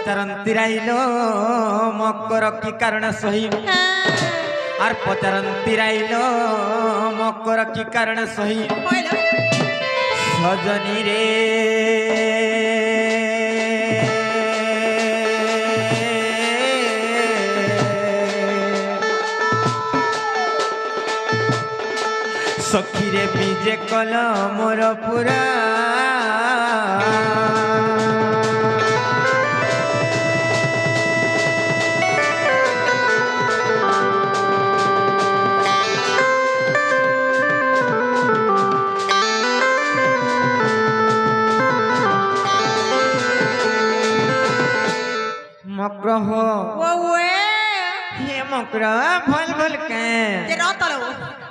पचारती राइलो मकर की कारण सही और पचारती राइलो मकर की कारण सही सजनी रे सखी रे बीजे कल मोर पुरा मकर हो हे मकर भल भल के যে রতলো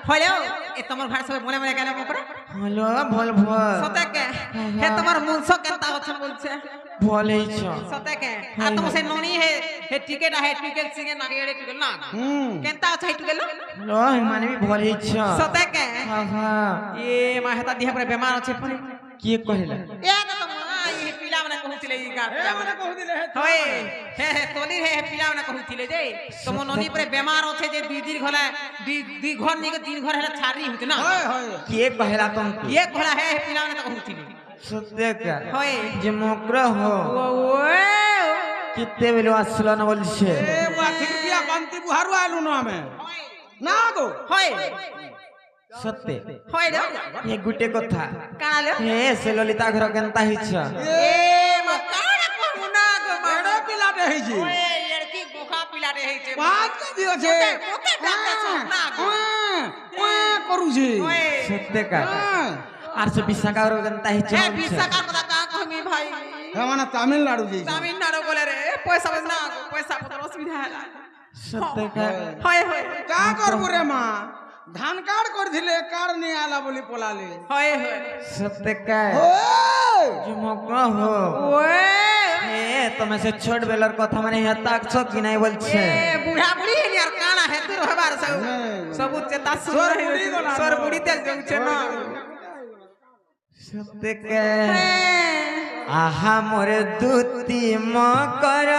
হলো এ তোমার ভাই সব মনে মনে গেল মকর হলো ভল ভল সতেকে হে তোমার মুনস কেনতা আছে বলছে ভল হইছ সতেকে আর তোমার সেই ননি হে টিকেট হে টিকেট সিগে নাগিয়ে টিকেট না কেনতা আছে টিকেট লো মানে भी ভল হইছ সতেকে हां हां এ মা হেতা দিহে পরে বেমার আছে পরে কি কহিলা এ না তো মা এই পিলা মানে কহুতিলে ই গা পিলা মানে কহুতিলে হয় হে হে তলি হে পিলা মানে কহুতিলে যে তোম ননি পরে বেমার আছে যে দুই দিন ঘলা দুই ঘর নিকে তিন ঘর হেলা ছাড়ি হইতে না হয় হয় কি কহিলা तुम ये घोड़ा है पिला ने तो कहुतिले सत्य का होय जे मकर हो ओए कितने बेलो আসলো না বলছে এ মাথির বিয়া বান্তি বুহারু আইলু না আমি না গো होय सत्य होय रे ये गुटे কথা कालो हे से ललिता घर केनता हिछ ए म काना कहू ना गो এড়ে পিলাটে হইছি ओए लड़की गोखा पिला रे है छे পাঁচ কেজি আছে ओते डाक्टर सब ना गो ওয়ে করুছি ओए सत्य का আর সে বিশাখা ঘর কেনতা হিছ ए बिसाका কথা का कहमी भाई হ্যাঁ মানে তামিলনাড়ু যাইছি তামিলনাড়ু বলে রে পয়সা না গো পয়সা পত্র অসুবিধা হলা सत्य का होय होय কা করবো রে মা ধান কার্ড করছিলে কার্ড নিয়ে আলা বলি পলালে होय होय सत्य का ওই जे मकर हो ओए ए তুমি সে ছোট বেলার কথা মানে হেতা আছো কি নাই বলছে ए बुढ़ा बुढ़ी है यार काना है तू हबार सब सब चेता सुर बुढ़ी गला सर बुढ़ी तेल जंग ना सत्य का आहा मोरे दूती मकर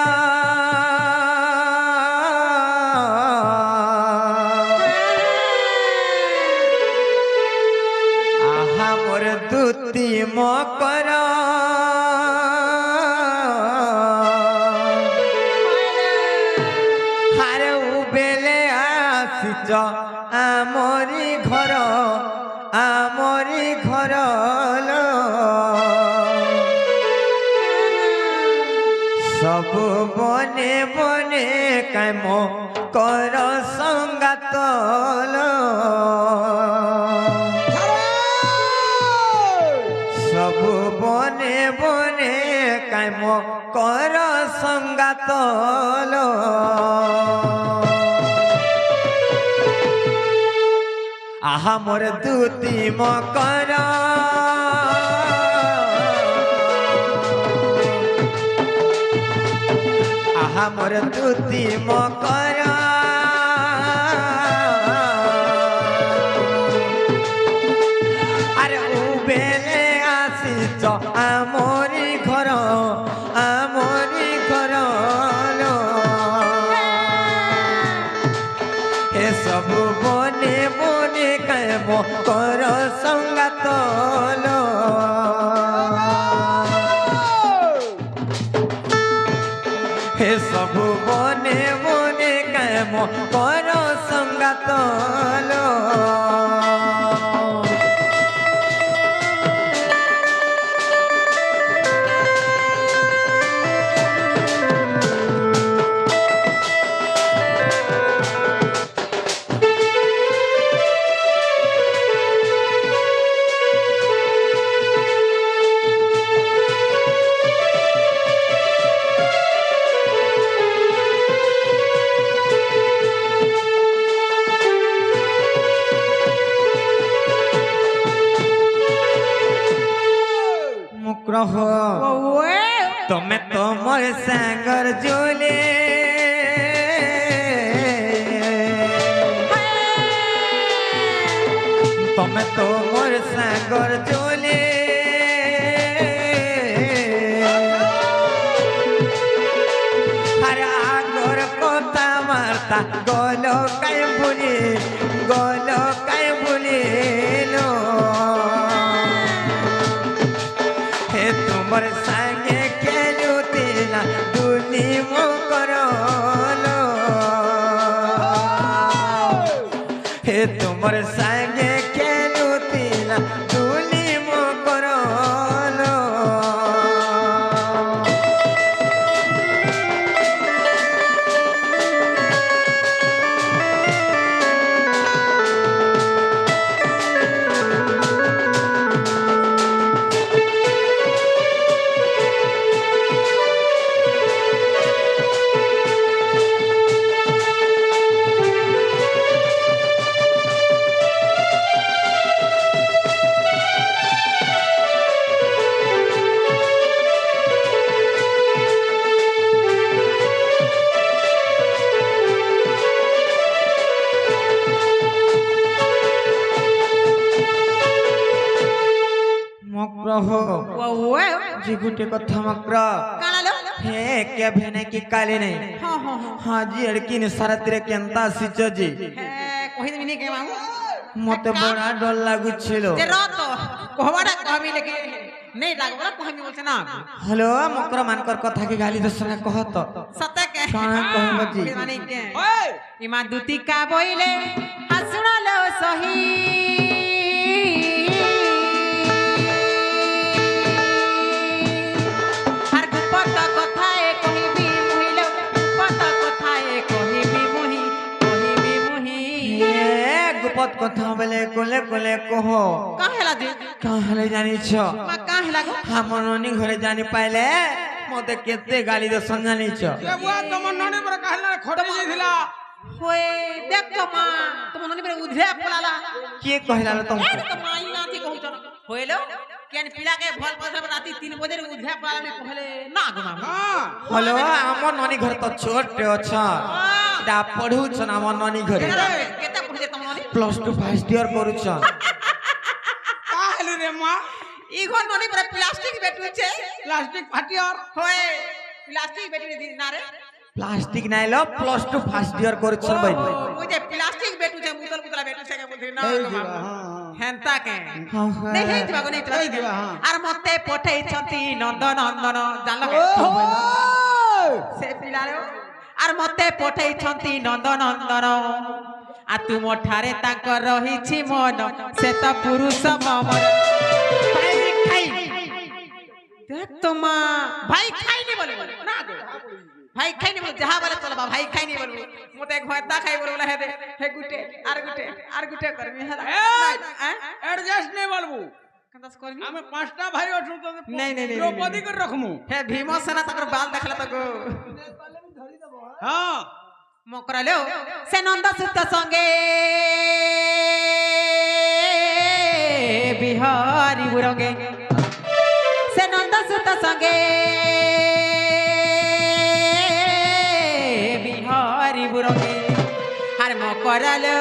आहा मोरे दूती मकर हारे उबेले आसिच आमरी घर लो सब बने बने काम कर संगात लो सब बने बने काम कर संगात लो आहा मोर दूती मकर आहा मोर दूती मकर अरे उबेले आसिच आमरी घर लो ए सब बने बने काम कर संगात लो हे सब बने बने काम कर संगात लो तुम्हें तो मोर सागर जोले तुम्हें तो मोर सागर जोले ता गोलो काय भूली लो हे तुमर संगे खेलू तेना दुनी मो करलो हे तुमर संगे खेलू तेना दुनी मो करलो हो ओए जी गुटे कथा मक्र काला लो हे के भेने की काली नहीं हां हां हां हाँ जी अड़की ने सारा तेरे केंता सिचो जी हे कहि दिनी के माऊ मते बड़ा डर लागु छिलो जे रत कहबाडा कहबी लेकिन नहीं लागबला कहबी बोलछ ना हेलो मक्र मानकर कथा की गाली दूसरा कहत सते के कान कहब जी माने के ओए इमा दुती का बोइले हसुना लो सही हर गुपत कथाए कहिबी मुहिलो गुपत कथाए कहिबी मुही ये गुपत कथा बेले कोले कोले कहो काहेला जे कहले जानी छ मा काहेला गो हम ननी घरे जानी पाइले मते केते गाली दो संजानी छ ये बुआ तुम नने पर कहला खोटे जाइथिला होए देख तो मां तुम ननी पर उधरे पलाला के कहला तुम ए तो माई ना थी कहू चल होएलो केन पिला के भल पथर राती 3 बजे उधरे पलाला में कहले ना गो मां हां हेलो हमर ननी घर तो छोट छ डा पढू छ ना हमर ननी घरे केता पढे तुम ननी +2 फर्स्ट ईयर करू छ काहेलु रे मां ई घर ननी पर प्लास्टिक बेटू छे प्लास्टिक फाटी और होए प्लास्टिक बेटू दी ना रे प्लास्टिक नाही लो +2 फर्स्ट ईयर करू छ भाई मुझे प्लास्टिक बेटू छे मुतल पुतला बेटू छे के बोलथे ना ए गो जीवा मां हां हेंता के हां हां नहीं हे जीवा गो नहीं ए जीवा हां आर मते पठै छथि नंदन जानल के ओहो से पिला रे आर मते पठै छथि नंदन आ तुम ठारे ताक रही छी मन से त पुरुष ममर भाई देख तो मां भाई खाई नहीं बोले ना गो भाई खाई नहीं बोल जहां बोले चलबा भाई खाई नहीं बोल मोते घोता खाई बोला हे दे हे गुटे कर मी हला एडजस्ट नहीं बोलबू कंदस कर मी हमें पांचटा भाई अठु तो नहीं द्रौपदी कर रखमु हे भीमसेना तकर बाल देखला त गो हां मकरा लो से नंद सुत संगे बिहारी बुरंगे से नंद सुत संगे बिहारी बुरंगे हर मकरा लो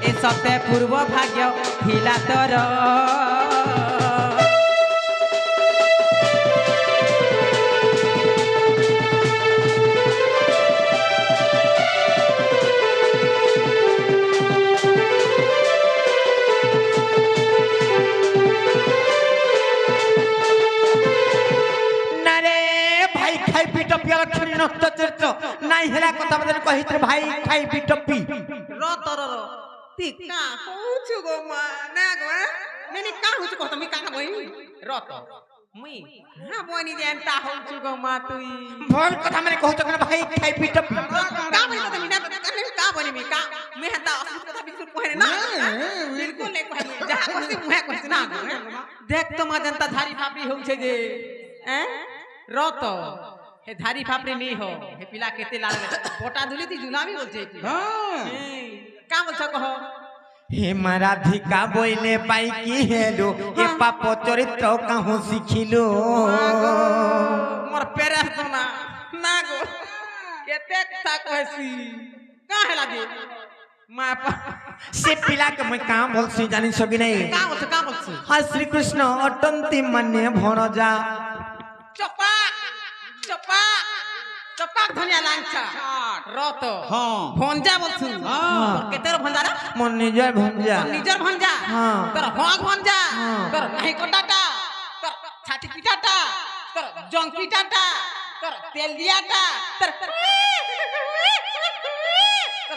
ए सत्य पूर्व भाग्य हिला तर नष्ट चर्च नाही हेला कथा बदल कहित्र भाई खाई बिटपी रो तर रो ती का होछु गो मा ना गो नेनी का होछु को तमी का बई रो तो मुई ना बोनी जानता होछु गो मा तुई भल कथा माने कहत कने भाई खाई बिटपी का बई तो मिना का बनी मी का मैं हता असुत कथा बिल्कुल कहने ना बिल्कुल नहीं कहने जहां कोसी मुहे कोसी ना गो देख तो मा जनता धारी फापरी होछे जे हैं रो तो हे धारी फापरी नहीं हो हे पिला केते लाल पोटा धुली ती जुलामी बोलछे हां का बोलछ कहो हे राधिका बोइले पाई की हेलो ए पाप चरित्र कहूं सिखिलो मोर पेरा सोना ना गो केते ता कहसी का हेला दे मा से पिला के मैं काम बोल से जानि सकी नहीं का बोलछ বলছি আর শ্রীকৃষ্ণ অটন্তি মানে ভণজা চপাক চপাক চপাক ধনিয়া লাংচা রত হ্যাঁ ভঞ্জা বলছু হ্যাঁ। তোর কেতের ভঞ্জা রে মোর নিজের ভঞ্জা তোর নিজের ভঞ্জা হ্যাঁ। তোর হক ভঞ্জা হ্যাঁ। তোর নাহি কটাটা তোর ছাটি পিঠাটা তোর জং পিঠাটা তোর তেল দিয়াটা তোর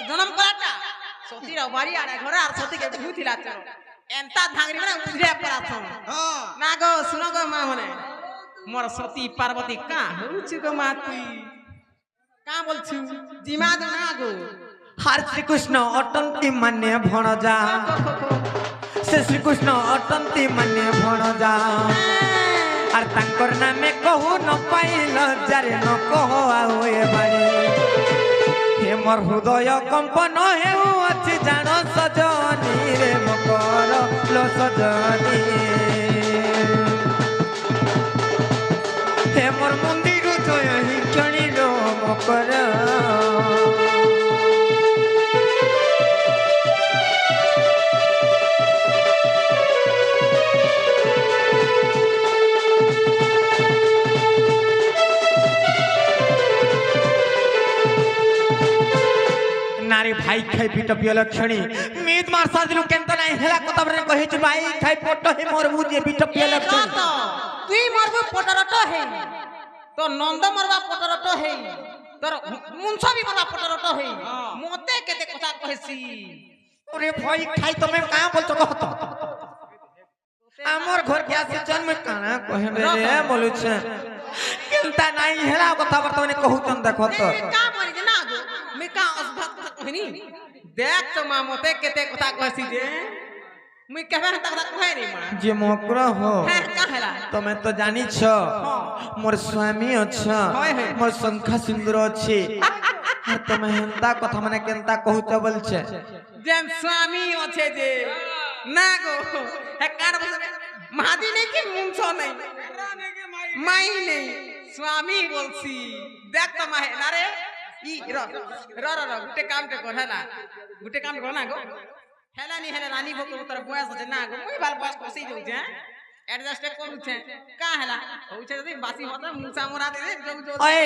জনম করাটা সতীর বাড়ি আর ঘরে আর সতীকে বুঝিলা চলো এন্তা ধাঙ্গরি মানে উঠে পড়াছ হ্যাঁ না গো শুনো গো মা মনে মোর সতী পার্বতী কা হউছি গো মা তুই কা বলছু জিমা দো না গো আর শ্রীকৃষ্ণ অটন্তি মানে ভণজা সে শ্রীকৃষ্ণ অটন্তি মানে ভণজা আর তাঙ্কর নামে কহু ন পাইল যারে ন কহ আউ এ বাড়ি হে মোর হৃদয় কম্পন হেউ আছে জাণ সজনী রে মকর লো সজনী হে মোর মন্দির জয় হি ক্ষণিল মকর नारी भाई खाई पीट पियल क्षणी मीत मार सादिलु केंत नाही हेला कथा बरे कहि छु भाई खाई पोट हे मोर बुझे पीट पियल क्षणी তুই মরবো পটরট হে তোর নন্দ মরবা পটরট হে তোর মুনছ বি মরবা পটরট হে মতে কেতে কথা কহেছি अरे भाई खाई तमे का बोलतो कहत हमर घर के आसे जन्म काना कहे रे बोलु छ केंता नाही हेला कथा बर्तमाने कहू तन देखो तो मैं का मरि ना गो मैं का असभक्त कहनी देख तो मा मते केते কথা কহেছি যে মুই কেবে হাতা কথা কহে রে মা जे मकर हो হ্যাঁ কা হেলা तमे तो जानी छ मोर स्वामी अछ होय होय। मोर शंखा सिंदूर अछि আর तमे हेंता कथा माने केंता कहू तो बोल छ যেন স্বামী আছে যে না গো হ্যাঁ কার বসে মাদি নেই কি মুনছ নাই মাই নেই স্বামী বলছি দেখ তো মাহে না রে ই র র র র গুটে কামটে কর হেলা গুটে কাম কর না গো হেলা নি হেলা রানী ভোক তোর বয়স আছে না গো মুই ভাল বয়স কসি যাউছে এডজাস্ট করুছে কা হেলা হউছে যদি বাসি হতা মুসা মোরা দে যাউ যাউ ओए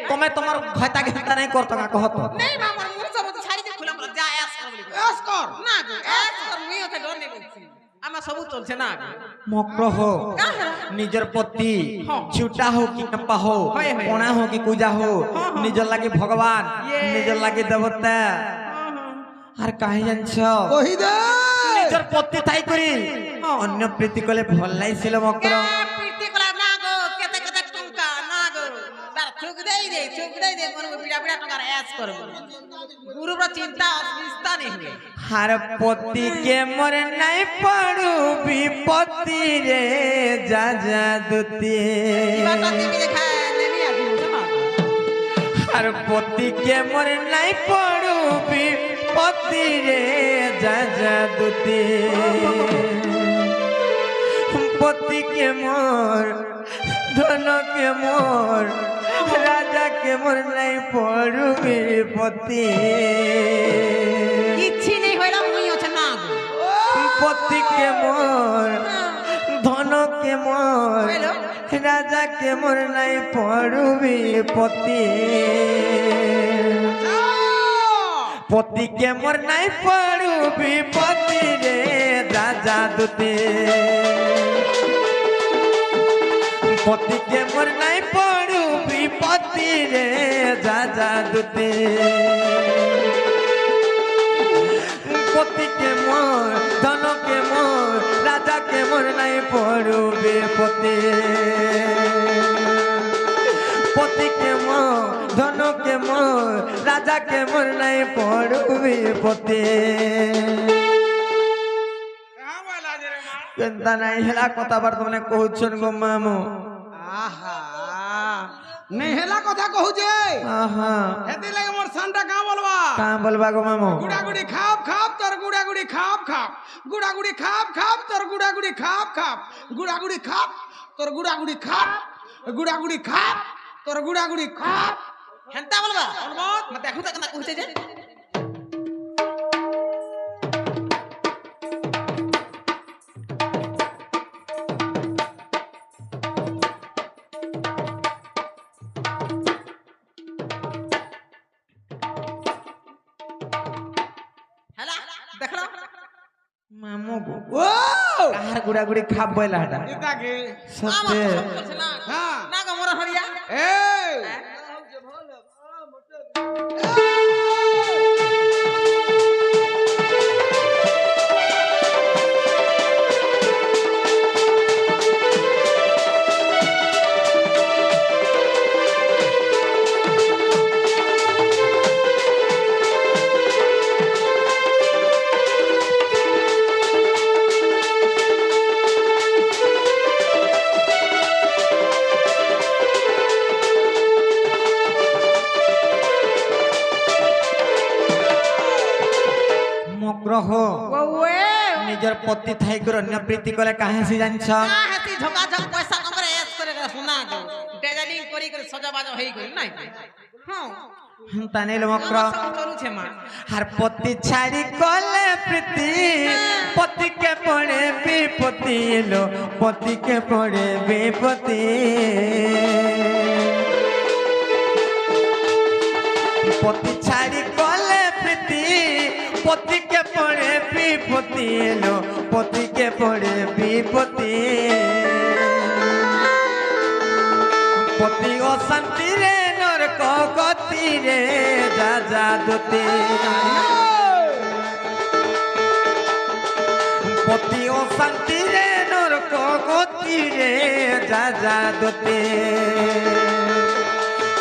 तमे तोमर घता घेता नहीं करतो का कहत নেই মা মোর মুসা মত ছাড়ি দে খুলা মোরা যা এস কর বলি এস কর না গো এস কর মুই ওকে ডর নেই বলছি আমার সবু চলছে না গো मकर हो কা হেলা निजर पति हाँ। छिउटा हो कि कंपा हो होय, होय। कोणा हो कि पूजा हो हाँ, हाँ। निजर लागे भगवान ये। निजर लागे देवता আর কাহি জানছ কহি দে নিজর পতি থাই করি অন্য প্রীতি কলে ভাল লাইছিল মকর প্রীতি কলা না গো কেতে কেতে টঙ্কা না গো তার চোখ দেই দে কোন বিড়া বিড়া টঙ্কার এস করব গুরুর চিন্তা অস্মিস্তা নেই হুয়ে হার পতি কে মরে নাই পড়ু বিপত্তি রে যা যা দুতি বাতা তুমি দেখা নেমি আজি না আর পতি কে মরে নাই পড়ু বিপত্তি রে যা যা দুতি পতি কে মোর ধন কে মোর রাজা কে মোর নাই পড়ু বিপত্তি কিচ্ছি নেই হইলা মুই আছে না গো পতি কে মোর ধন কে মোর হইলো? রাজা কে মোর নাই পড়ুবি পতি পতি কে মোর নাই পড়ুবি পতি রে রাজা দুতে পতি কে মোর নাই পড়ুবি পতি রে রাজা দুতে পতি কে মোর ধন কে মোর রাজা কে মোর নাই পড়ুবে পতি পতি কে মোর ধন কে মোর রাজা কে মোর নাই পড়ুবে পতি কাহা বলা যে রে মা কেনতা নাই হেলা কথা বর্তমানে কହୁছন গো মামু আহা নেহেলা কথা কহু যে আহা হেতি লাগে মোর সানটা কা বলবা কা বলবা গো মামু গুড়াগুড়ি খাপ খাপ তোর গুড়াগুড়ি খাপ খাপ গুড়াগুড়ি খাপ খাপ তোর গুড়াগুড়ি খাপ খাপ গুড়াগুড়ি খাপ তোর গুড়াগুড়ি খাপ গুড়াগুড়ি খাপ তোর গুড়াগুড়ি খাপ হেনতা বলবা মতে দেখু তা কেনা কইছে যে কাহার গুড়া গুড়ি খাপ বইলা হাটা এটাকে সত্যি না হ্যাঁ না গো মোরা হরিয়া এই মগ্রহ ওয়ে নিজের পতি থাই করে অন্য প্রীতি করে কাহে সে জানছ না হেতি ঝকা ঝক পয়সা কমরে এস করে সোনা গো ডেজালিং করি করে সজাবাজ হই গই নাই হ্যাঁ তানেল মগ্র চলুছে মা আর পতি ছাড়ি কলে প্রীতি পতিকে পড়ে বিপত্তি এলো পতিকে পড়ে বিপত্তি পতি ছাড়ি কলে প্রীতি পতিকে পড়ে বিপত্তি এলো পতিকে পড়ে বিপত্তি পতি অশান্তি রে নরক গতি রে যা যা দতে পতি অশান্তি রে নরক গতি রে যা যা দতে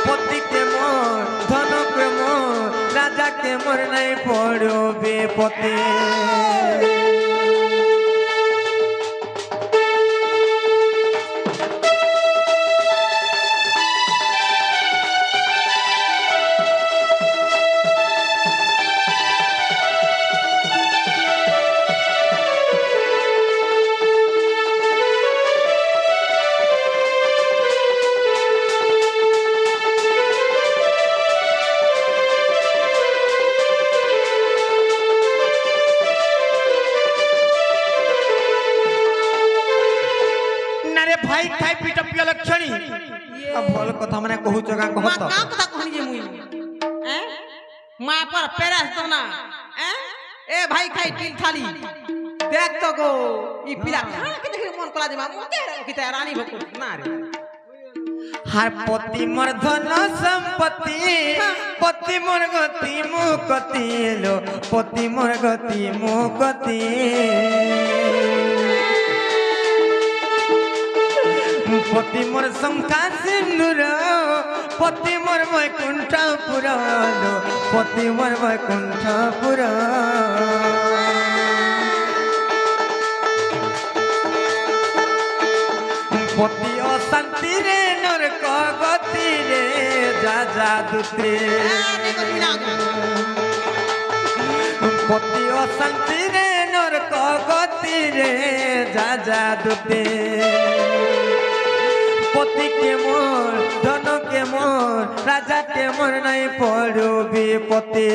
পতিকে মোর ধনকে মোর রাজাকে মোর নাই পড়বে পতি ভাই খাই পিটা পিয়া লক্ষणी ভল কথা মানে কহুছ গা মা কহত কা কথা কহনি যে মুই হ্যাঁ মা पर पेरास तो ना हैं ए भाई खाई तिल थाली देख तो गो ई पिला खाना के देख मन कला जे मा मुते किते रानी भकुर ना रे हार पति मोर धन संपत्ति पति मोर गति मुकति लो पति मोर गति मुकति पति मोर शंका सिंदूर पति मोर वैकुंठपुर लो पति मोर वैकुंठपुर पति अशांति रे नरक गति रे जा जा दूते पति अशांति रे नरक गति रे जा जा दूते पति के मोर धन के मोर राजा के मोर नहीं पड़ोबी पति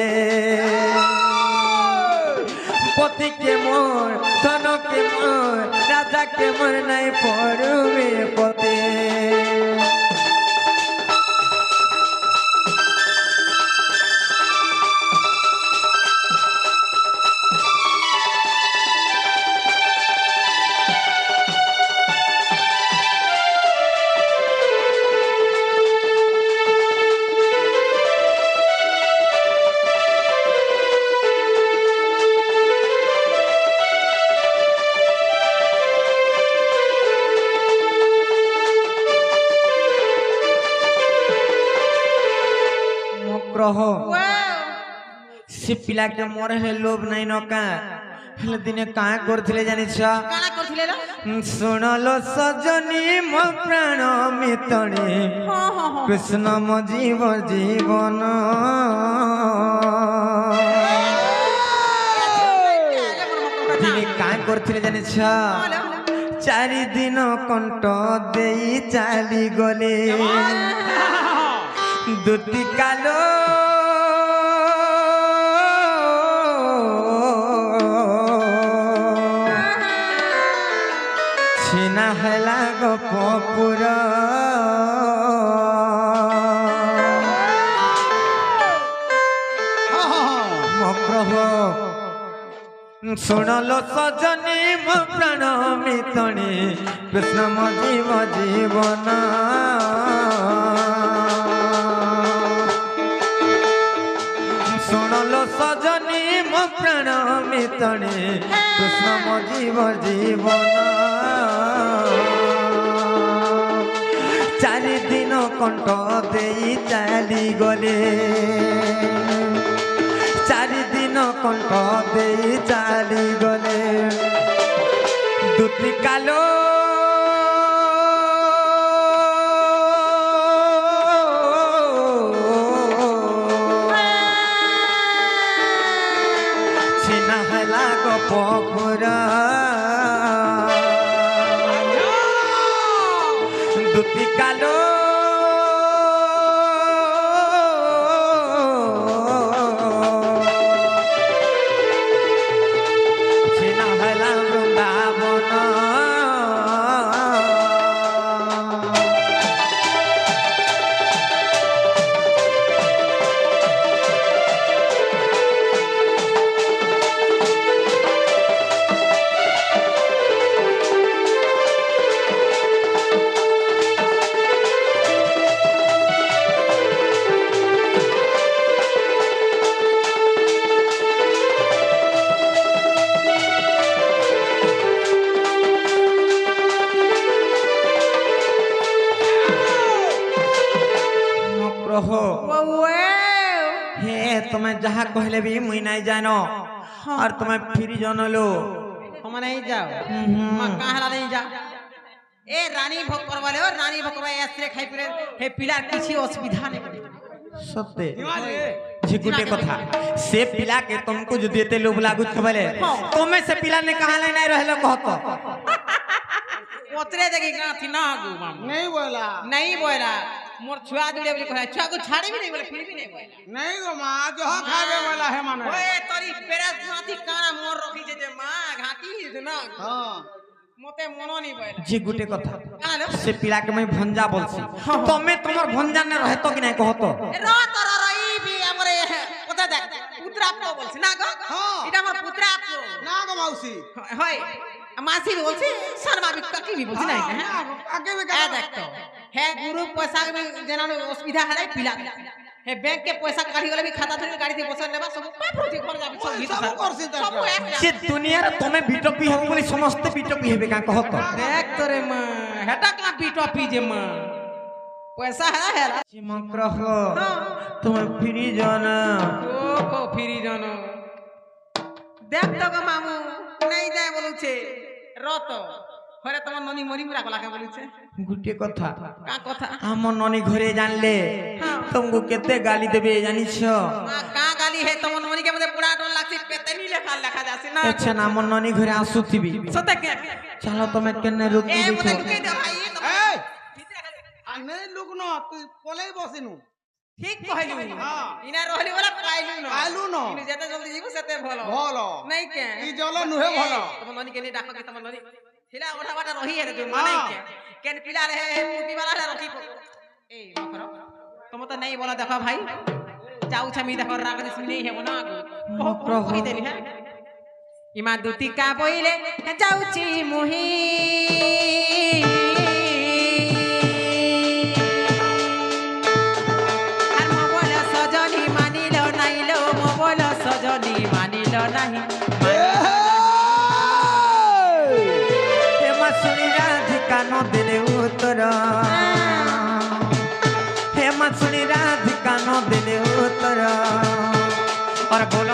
पति के मोर धन के मोर राजा के मोर नहीं पड़ोबी पति से पिला के मोर हे लोभ नहीं नका हेले दिने का करथिले जानिछ काना करथिले लो सुनलो सजनी मो प्राण मितणे हां हां हां कृष्ण मो जीव जीवन दिने का करथिले जानिछ चारि दिन कंठ देई चाली गले दुति कालो छिना हला गपुर मक्रह ଶୁଣଲ ସଜନୀ ମୋ ପ୍ରାଣ ମିତଣୀ କୃଷ୍ଣ ମୋ ଜୀବ ଜୀବନ ଶୁଣଲ ସଜନୀ ମୋ ପ୍ରାଣ ମିତଣୀ କୃଷ୍ଣ ମୋ ଜୀବ ଜୀବନ ଚାରି ଦିନ କଣ୍ଠ ଦେଇ ଚାଲିଗଲେ চারি দিন কণ্ঠ দেই চালি গলে দুটি কালো ছিনা হেলা গপুরা দুটি কালো हे तुम्हें जहाँ कहले भी मुई नहीं जानो और तुम्हें फिर जानो लो तुम नहीं जाओ कहाँ नहीं जा ए रानी भोग करवाले और रानी भोग करवाए ऐसे खाई पिले हे पिला किसी असुविधा नहीं सत्य झिकुटे कथा से पिला के तुमको जो देते लोग लागू खबले तुम्हें से पिला ने कहा नहीं रहलो कहतो ओतरे देखी कहाँ थी ना गु मामू नहीं बोला मोर छुआ दुड़े बोले कहला छुआ को छाड़ी भी नहीं बोले फिर भी नहीं बोला नहीं गो माँ जो खावे वाला है माने ओए तोरी पेरा माथी काना मोर रखी जे मां घाटी ना हां मोते मनो नहीं बोला झिकुटे कथा आलो से पिला के मैं भंजा बोलसी तुम्हें तुम्हार भंजा ने रहतो कि नहीं कहतो रो तोरा रही भी हमरे पता देख पुत्र आपको बोलसी ना गो हां इटा हमर पुत्र आपको ना गो मौसी होय मासी भी बोलसी शर्मा भी ककी भी बोलसी नहीं है आगे में ए देख तो है गुरु पैसा में जना असुविधा है पिला हे बैंक के पैसा काढ़ी वाला भी खाता थोड़ी गाड़ी से पैसा लेबा सब पापरोती घर जाबी सब करसी सब से दुनिया रे तुम्हें बीटोपी हो बोली समस्त बीटोपी हेबे का कहतो देख तोरे मां हेटा का बीटो पी जे मां पैसा है चिमक रहो तुम्हें फिरी जाना को फिरी जानो देख तो गो मामू नहीं जाए बोलू छे रत घरे তোমার ননি মরি মুরা গলা কে বলিছে গুটে কথা কা কথা আমার ননি ঘরে জানলে तुमको केते गाली देबे जानिছ का गाली है তোমার ননি के मते पुरा डर लागছে पेते नी लेखा लेखा जासे ना अच्छा ना আমার ননি ঘরে আসুতিবি सते के चलो তুমি কেনে রুকি ए দিছো मते रुके दे भाई ए आने लोग न तू पलाई बसिनु ठीक कहलु हां इना रहली वाला पाइलु न आलू न इने जेते जल्दी जीव सेते भलो भलो नहीं के ई जलो नुहे भलो তোমার ননি के नी डाको के তোমার ননি हिला ओठा बाटा रही है जो माने के केन पिला रहे टूटी वाला रे रखी ए मकरो तुम तो नहीं बोला देखो भाई जाऊ छमी देखो राग दिस नहीं है बना को कहि देली है इमा दुती का बोइले जाऊची मुही हर मोबाइल सजनी मानिलो नहीं लो मोबाइल सजनी मानिलो नहीं सुनी राधिका न दिले उत्तर हे सुनी राधिका न दिले उत्तर और बोल